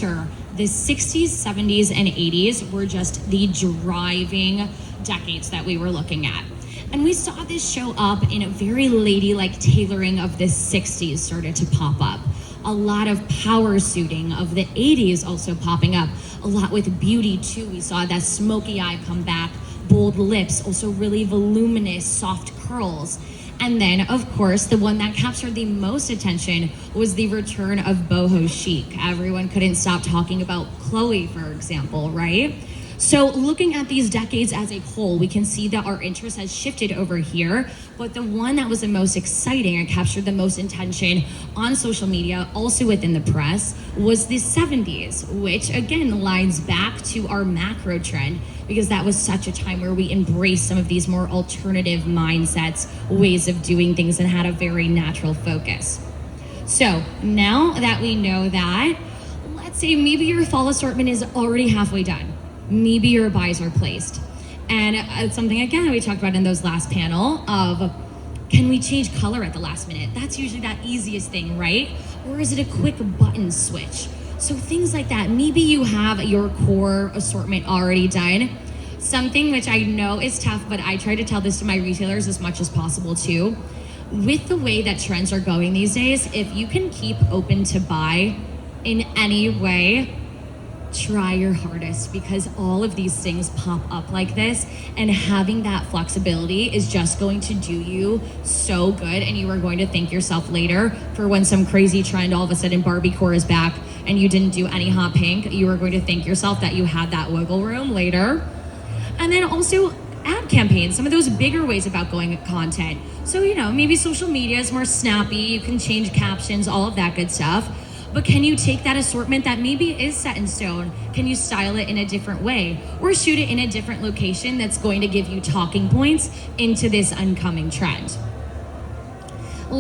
The 60s, 70s, and 80s were just the driving decades that we were looking at. And we saw this show up in a very ladylike tailoring of the 60s started to pop up. A lot of power suiting of the 80s also popping up. A lot with beauty too. We saw that smoky eye come back, bold lips, also really voluminous, soft curls. And then, of course, the one that captured the most attention was the return of boho chic. Everyone couldn't stop talking about Chloe, for example, right? So looking at these decades as a whole, we can see that our interest has shifted over here, but the one that was the most exciting and captured the most attention on social media, also within the press, was the 70s, which again lines back to our macro trend, because that was such a time where we embraced some of these more alternative mindsets, ways of doing things, and had a very natural focus. So now that we know that, let's say maybe your fall assortment is already halfway done. Maybe your buys are placed. And it's something, again, we talked about in those last panel of, can we change color at the last minute? That's usually that easiest thing, right? Or is it a quick button switch? So things like that. Maybe you have your core assortment already done. Something which I know is tough, but I try to tell this to my retailers as much as possible too. With the way that trends are going these days, if you can keep open to buy in any way, try your hardest, because all of these things pop up like this, and having that flexibility is just going to do you so good, and you are going to thank yourself later for when some crazy trend all of a sudden Barbie core is back and you didn't do any hot pink. You are going to thank yourself that you had that wiggle room later. And then also ad campaigns, some of those bigger ways about going at content. So, maybe social media is more snappy, you can change captions, all of that good stuff. But can you take that assortment that maybe is set in stone? Can you style it in a different way? Or shoot it in a different location that's going to give you talking points into this oncoming trend?